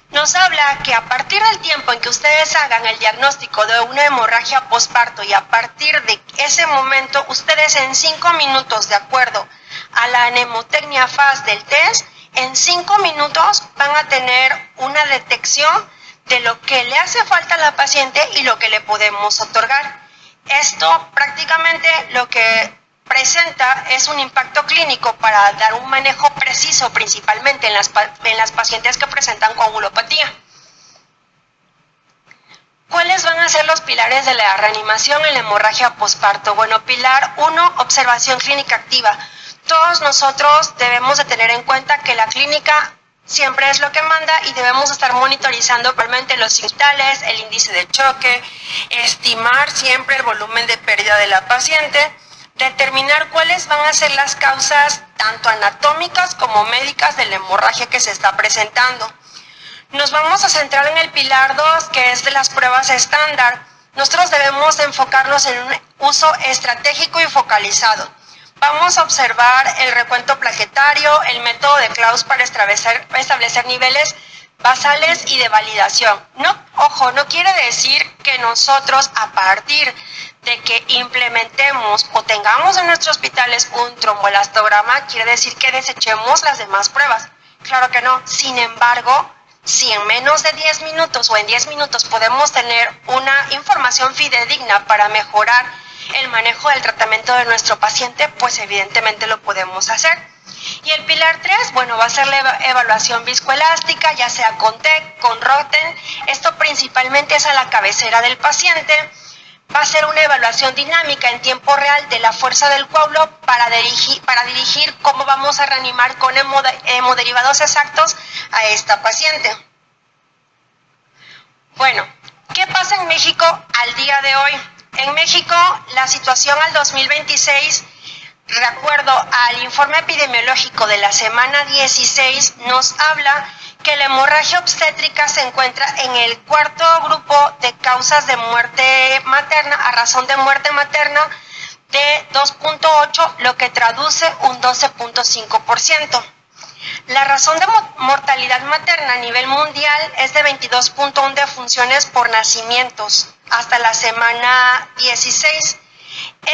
Nos habla que a partir del tiempo en que ustedes hagan el diagnóstico de una hemorragia posparto y a partir de ese momento, ustedes en 5 minutos, de acuerdo a la mnemotecnia FAS del test, en 5 minutos van a tener una detección de lo que le hace falta a la paciente y lo que le podemos otorgar. Esto prácticamente lo que presenta es un impacto clínico para dar un manejo preciso, principalmente en las pacientes que presentan coagulopatía. ¿Cuáles van a ser los pilares de la reanimación en la hemorragia posparto? Bueno, pilar 1, observación clínica activa. Todos nosotros debemos de tener en cuenta que la clínica siempre es lo que manda y debemos estar monitorizando probablemente los signos vitales, el índice de choque, estimar siempre el volumen de pérdida de la paciente, determinar cuáles van a ser las causas tanto anatómicas como médicas de la hemorragia que se está presentando. Nos vamos a centrar en el pilar 2, que es de las pruebas estándar. Nosotros debemos enfocarnos en un uso estratégico y focalizado. Vamos a observar el recuento plaquetario, el método de Klaus para establecer niveles basales y de validación. No, ojo, no quiere decir que nosotros a partir de que implementemos o tengamos en nuestros hospitales un tromboelastograma quiere decir que desechemos las demás pruebas. Claro que no. Sin embargo, si en menos de 10 minutos o en 10 minutos podemos tener una información fidedigna para mejorar el manejo del tratamiento de nuestro paciente, pues evidentemente lo podemos hacer. Y el pilar 3, bueno, va a ser la evaluación viscoelástica, ya sea con TEC, con Roten. Esto principalmente es a la cabecera del paciente. Va a ser una evaluación dinámica en tiempo real de la fuerza del coágulo para dirigir cómo vamos a reanimar con hemoderivados exactos a esta paciente. Bueno, ¿qué pasa en México al día de hoy? En México, la situación al 2026, de acuerdo al informe epidemiológico de la semana 16, nos habla que la hemorragia obstétrica se encuentra en el cuarto grupo de causas de muerte materna, a razón de muerte materna, de 2.8, lo que traduce un 12.5%. La razón de mortalidad materna a nivel mundial es de 22.1 defunciones por nacimientos hasta la semana 16.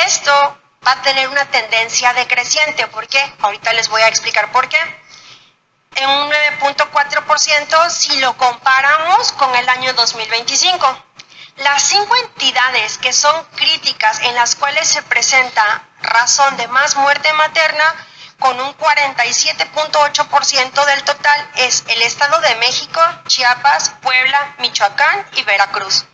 Esto va a tener una tendencia decreciente. ¿Por qué? Ahorita les voy a explicar por qué. En un 9.4% si lo comparamos con el año 2025. Las 5 entidades que son críticas en las cuales se presenta razón de más muerte materna con un 47.8% del total es el Estado de México, Chiapas, Puebla, Michoacán y Veracruz.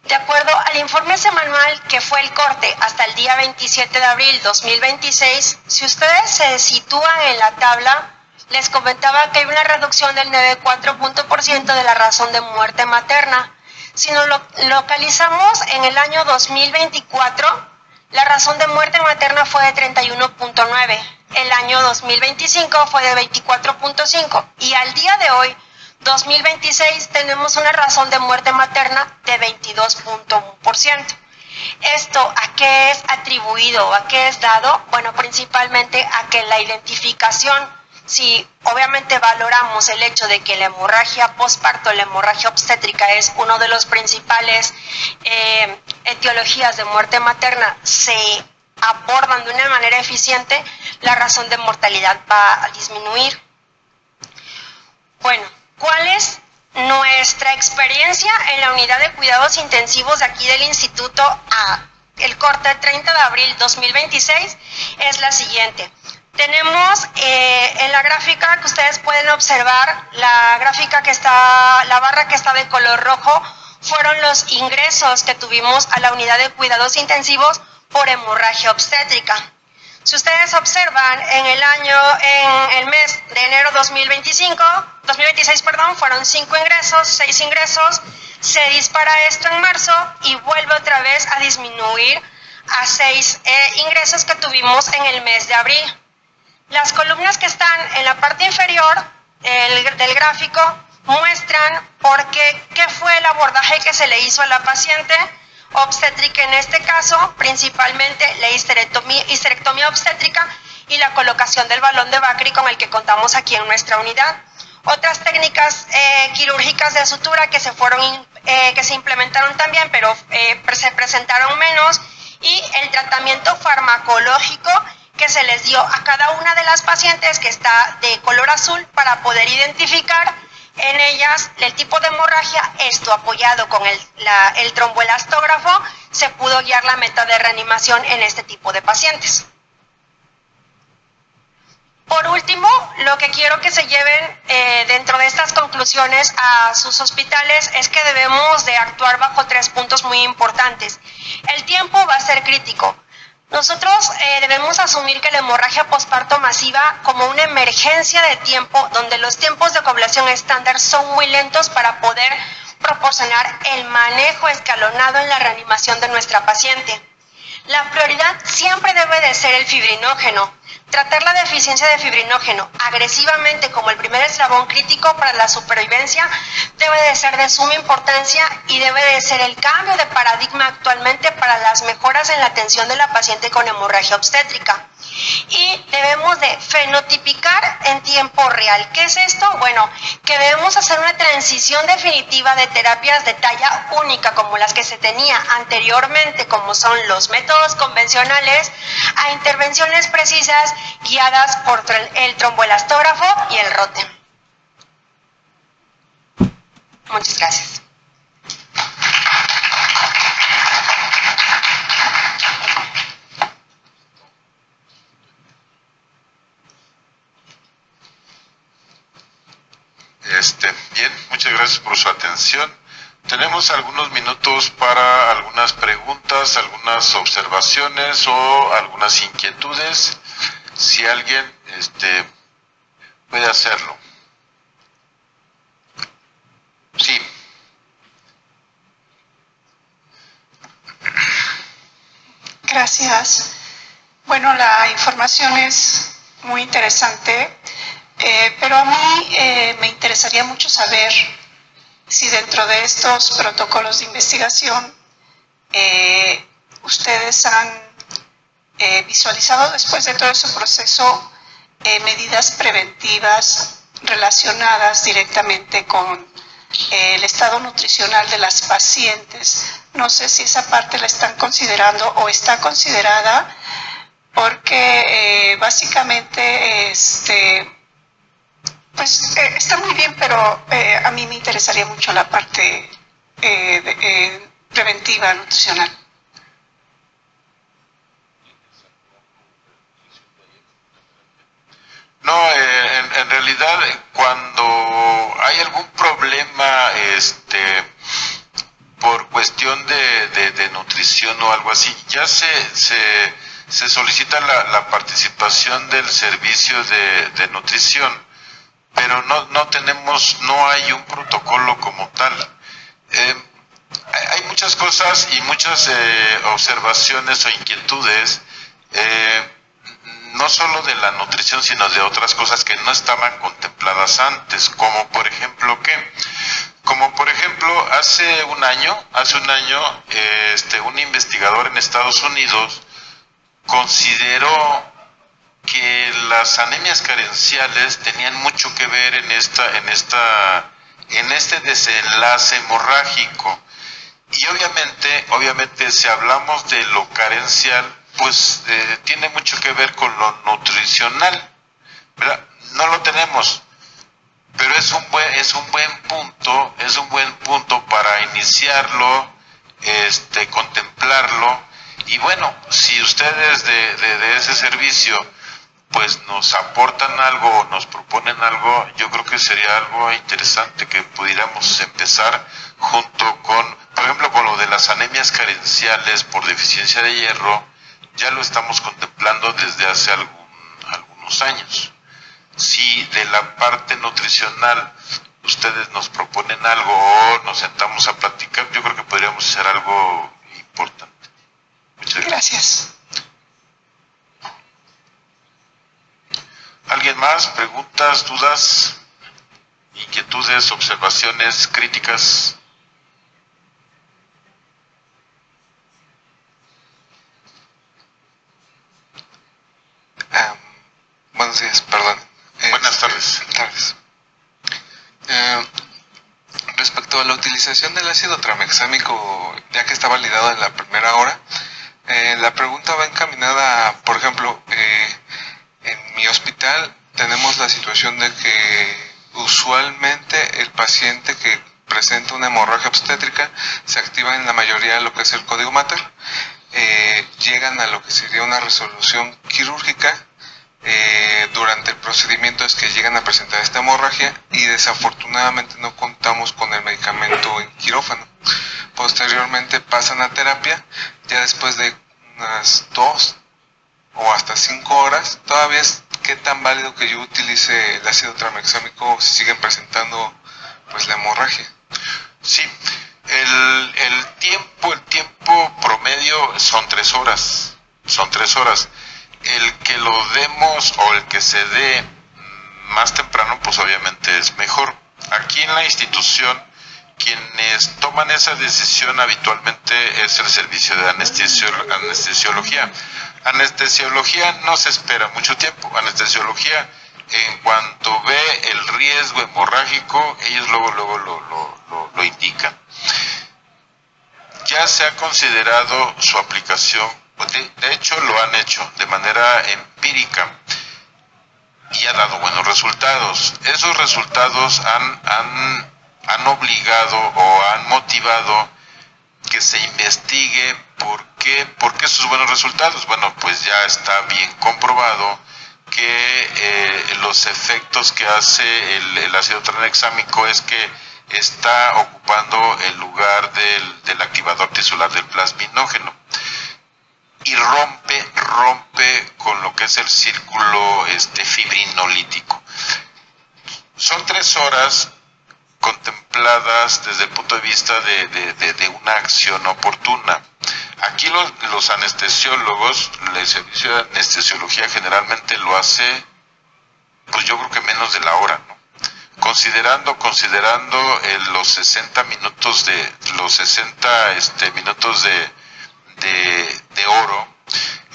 De acuerdo al informe semanal que fue el corte hasta el día 27 de abril 2026, si ustedes se sitúan en la tabla, les comentaba que hay una reducción del 9.4% de la razón de muerte materna. Si nos localizamos en el año 2024, la razón de muerte materna fue de 31.9, el año 2025 fue de 24.5 y al día de hoy, 2026, tenemos una razón de muerte materna de 22.1%. ¿Esto a qué es atribuido o a qué es dado? Bueno, principalmente a que la identificación, si obviamente valoramos el hecho de que la hemorragia postparto, la hemorragia obstétrica es uno de los principales etiologías de muerte materna, se abordan de una manera eficiente, la razón de mortalidad va a disminuir. Bueno, ¿cuál es nuestra experiencia en la unidad de cuidados intensivos de aquí del Instituto A? El corte 30 de abril 2026 es la siguiente. Tenemos en la gráfica que ustedes pueden observar, la gráfica que está, la barra que está de color rojo, fueron los ingresos que tuvimos a la unidad de cuidados intensivos por hemorragia obstétrica. Si ustedes observan, en el mes de enero 2026, fueron 5 ingresos, 6 ingresos, se dispara esto en marzo y vuelve otra vez a disminuir a 6 ingresos que tuvimos en el mes de abril. Las columnas que están en la parte inferior del gráfico muestran qué fue el abordaje que se le hizo a la paciente obstétrica en este caso, principalmente la histerectomía obstétrica y la colocación del balón de Bakri con el que contamos aquí en nuestra unidad. Otras técnicas quirúrgicas de sutura que se implementaron también, pero se presentaron menos, y el tratamiento farmacológico que se les dio a cada una de las pacientes que está de color azul para poder identificar en ellas el tipo de hemorragia. Esto apoyado con el tromboelastógrafo se pudo guiar la meta de reanimación en este tipo de pacientes. Por último, lo que quiero que se lleven dentro de estas conclusiones a sus hospitales es que debemos de actuar bajo 3 puntos muy importantes. El tiempo va a ser crítico. Nosotros debemos asumir que la hemorragia posparto masiva como una emergencia de tiempo, donde los tiempos de coagulación estándar son muy lentos para poder proporcionar el manejo escalonado en la reanimación de nuestra paciente. La prioridad siempre debe de ser el fibrinógeno. Tratar la deficiencia de fibrinógeno agresivamente como el primer eslabón crítico para la supervivencia debe de ser de suma importancia y debe de ser el cambio de paradigma actualmente para las mejoras en la atención de la paciente con hemorragia obstétrica. Y debemos de fenotipicar en tiempo real. ¿Qué es esto? Bueno, que debemos hacer una transición definitiva de terapias de talla única como las que se tenía anteriormente, como son los métodos convencionales, a intervenciones precisas guiadas por el tromboelastógrafo y el ROTEM. Muchas gracias. Bien, muchas gracias por su atención. Tenemos algunos minutos para algunas preguntas, algunas observaciones o algunas inquietudes. Si alguien puede hacerlo. Sí. Gracias. Bueno, la información es muy interesante, pero a mí me interesaría mucho saber si dentro de estos protocolos de investigación ustedes han visualizado después de todo ese proceso medidas preventivas relacionadas directamente con el estado nutricional de las pacientes. No sé si esa parte la están considerando o está considerada, porque básicamente pues está muy bien, pero a mí me interesaría mucho la parte preventiva nutricional. No, en realidad cuando hay algún problema por cuestión de nutrición o algo así, ya se solicita la participación del servicio de nutrición, pero no hay un protocolo como tal. Hay muchas cosas y muchas observaciones o inquietudes, no solo de la nutrición, sino de otras cosas que no estaban contempladas antes, como por ejemplo, hace un año, un investigador en Estados Unidos consideró que las anemias carenciales tenían mucho que ver en este desenlace hemorrágico. Y obviamente si hablamos de lo carencial, pues tiene mucho que ver con lo nutricional, ¿verdad? No lo tenemos, pero es un buen punto para iniciarlo, contemplarlo. Y bueno, si ustedes de ese servicio pues nos aportan algo o nos proponen algo, yo creo que sería algo interesante que pudiéramos empezar junto con, por ejemplo, con lo de las anemias carenciales por deficiencia de hierro. Ya lo estamos contemplando desde hace algunos años. Si de la parte nutricional ustedes nos proponen algo o nos sentamos a platicar, yo creo que podríamos hacer algo importante. Muchas gracias. ¿Alguien más? ¿Preguntas, dudas, inquietudes, observaciones, críticas? Buenos días, perdón. Buenas tardes. Respecto a la utilización del ácido tranexámico, ya que está validado en la primera hora, la pregunta va encaminada, por ejemplo, en mi hospital tenemos la situación de que usualmente el paciente que presenta una hemorragia obstétrica se activa en la mayoría de lo que es el código Mater, llegan a lo que sería una resolución quirúrgica. Durante el procedimiento es que llegan a presentar esta hemorragia y desafortunadamente no contamos con el medicamento en quirófano. Posteriormente pasan a terapia, ya después de unas 2 o hasta 5 horas. Todavía es qué tan válido que yo utilice el ácido tranexámico si siguen presentando pues la hemorragia. Sí, el tiempo promedio son 3 horas. El que lo demos o el que se dé más temprano, pues obviamente es mejor. Aquí en la institución, quienes toman esa decisión habitualmente es el servicio de anestesiología. Anestesiología no se espera mucho tiempo. Anestesiología, en cuanto ve el riesgo hemorrágico, ellos luego lo indican. Ya se ha considerado su aplicación, de hecho lo han hecho de manera empírica y ha dado buenos resultados. Esos resultados han obligado o han motivado que se investigue por qué sus buenos resultados. Bueno, pues ya está bien comprobado que los efectos que hace el ácido tranexámico es que está ocupando el lugar del activador tisular del plasminógeno y rompe con lo que es el círculo fibrinolítico. Son 3 horas contempladas desde el punto de vista de una acción oportuna. Aquí los anestesiólogos, el servicio de anestesiología generalmente lo hace, pues yo creo que menos de la hora, ¿no? Considerando los 60 minutos de oro.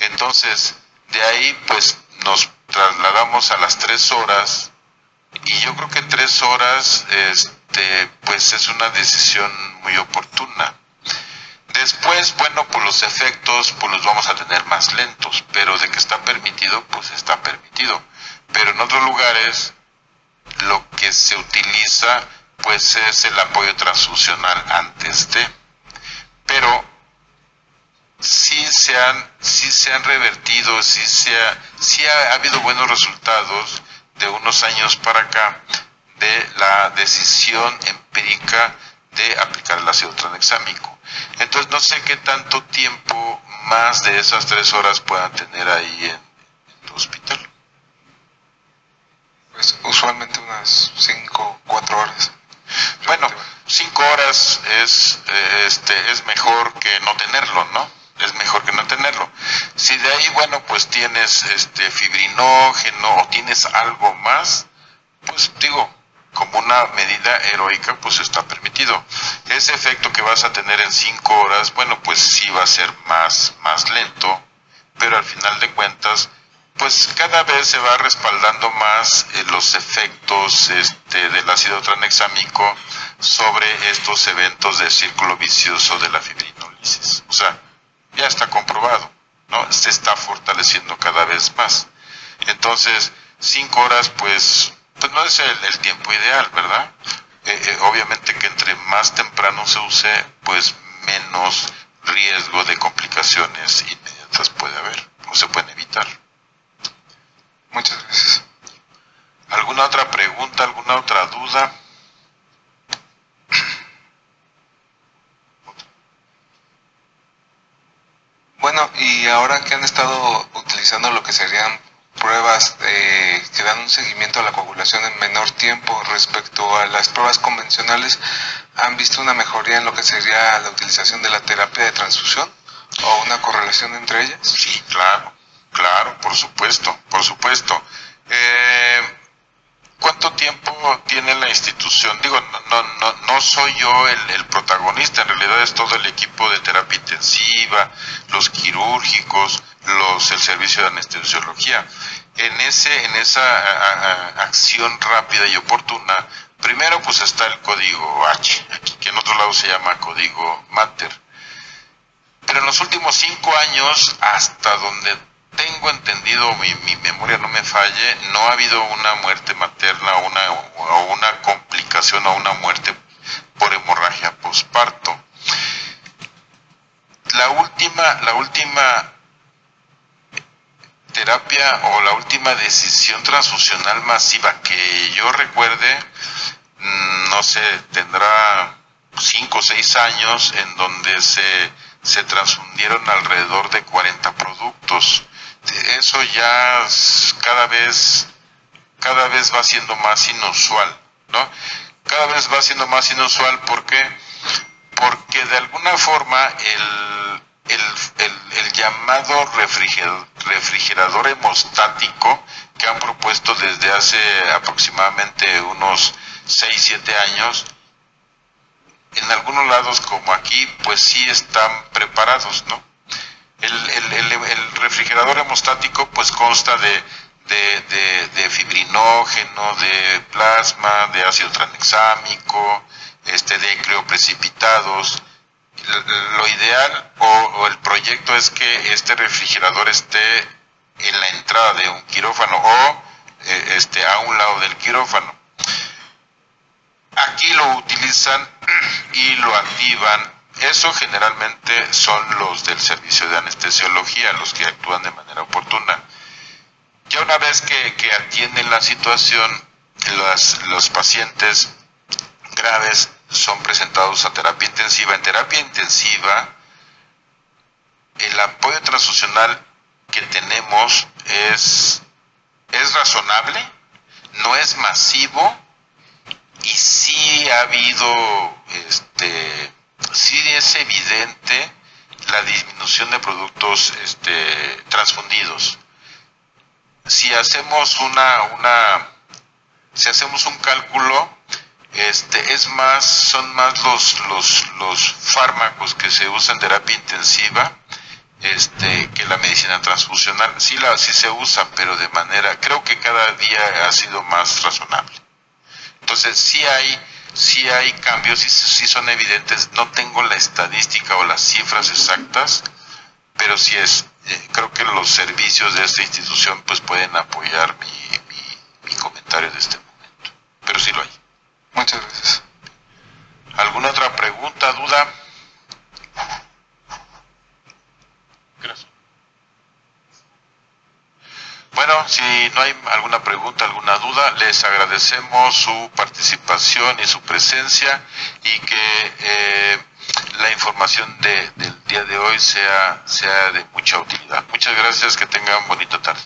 Entonces de ahí pues nos trasladamos a las 3 horas, y yo creo que 3 horas pues es una decisión muy oportuna. Después, bueno, pues los efectos pues los vamos a tener más lentos, pero de que está permitido, pues está permitido. Pero en otros lugares lo que se utiliza pues es el apoyo transfusional antes de, pero sí se han revertido, sí ha habido buenos resultados de unos años para acá de la decisión empírica de aplicar el ácido tranexámico. Entonces no sé qué tanto tiempo más de esas 3 horas puedan tener ahí en tu hospital. Pues usualmente unas 5 o 4 horas. Bueno, 5 horas es mejor que no tenerlo, ¿no? Es mejor que no tenerlo. Si de ahí, bueno, pues tienes fibrinógeno o tienes algo más, pues digo, como una medida heroica, pues está permitido. Ese efecto que vas a tener en 5 horas, bueno, pues sí va a ser más lento, pero al final de cuentas, pues cada vez se va respaldando más los efectos del ácido tranexámico sobre estos eventos de círculo vicioso de la fibrinólisis. O sea, ya está comprobado, ¿no? Se está fortaleciendo cada vez más. Entonces, 5 horas, pues no es el tiempo ideal, ¿verdad? Obviamente que entre más temprano se use, pues menos riesgo de complicaciones inmediatas puede haber, o se pueden evitar. Muchas gracias. ¿Alguna otra pregunta, alguna otra duda? Bueno, y ahora que han estado utilizando lo que serían pruebas que dan un seguimiento a la coagulación en menor tiempo respecto a las pruebas convencionales, ¿han visto una mejoría en lo que sería la utilización de la terapia de transfusión o una correlación entre ellas? Sí, claro, por supuesto. ¿Cuánto tiempo tiene la institución? Digo, no soy yo el protagonista, en realidad es todo el equipo de terapia intensiva, los quirúrgicos, el servicio de anestesiología. En esa acción rápida y oportuna, primero pues está el código H, aquí, que en otro lado se llama código Mater. Pero en los últimos 5 años, hasta donde tengo entendido, mi memoria no me falle, no ha habido una muerte materna o una complicación o una muerte por hemorragia posparto. La última terapia o la última decisión transfusional masiva que yo recuerde, no sé, tendrá 5 o 6 años, en donde se transfundieron alrededor de 40 productos. Eso ya cada vez va siendo más inusual, ¿no? Cada vez va siendo más inusual, ¿por qué? Porque de alguna forma el llamado refrigerador hemostático que han propuesto desde hace aproximadamente unos 6-7 años, en algunos lados como aquí, pues sí están preparados, ¿no? El refrigerador refrigerador hemostático pues consta de fibrinógeno, de plasma, de ácido tranexámico, de crioprecipitados. Lo ideal o el proyecto es que este refrigerador esté en la entrada de un quirófano o a un lado del quirófano. Aquí lo utilizan y lo activan. Eso generalmente son los del servicio de anestesiología, los que actúan de manera oportuna. Ya una vez que atienden la situación, los pacientes graves son presentados a terapia intensiva. En terapia intensiva, el apoyo transfusional que tenemos es razonable, no es masivo, y sí ha habido, sí es evidente la disminución de productos transfundidos. Si hacemos si hacemos un cálculo, son más los fármacos que se usan en terapia intensiva que la medicina transfusional. Sí se usa, pero de manera, creo que cada día ha sido más razonable. Entonces sí hay cambios, sí son evidentes. No tengo la estadística o las cifras exactas, pero sí creo que los servicios de esta institución pues pueden apoyar mi comentario de este momento, pero sí lo hay. Muchas gracias. ¿Alguna otra pregunta, duda? Gracias. Bueno, si no hay alguna pregunta, alguna duda, les agradecemos su participación y su presencia, y que la información del día de hoy sea de mucha utilidad. Muchas gracias, que tengan bonita tarde.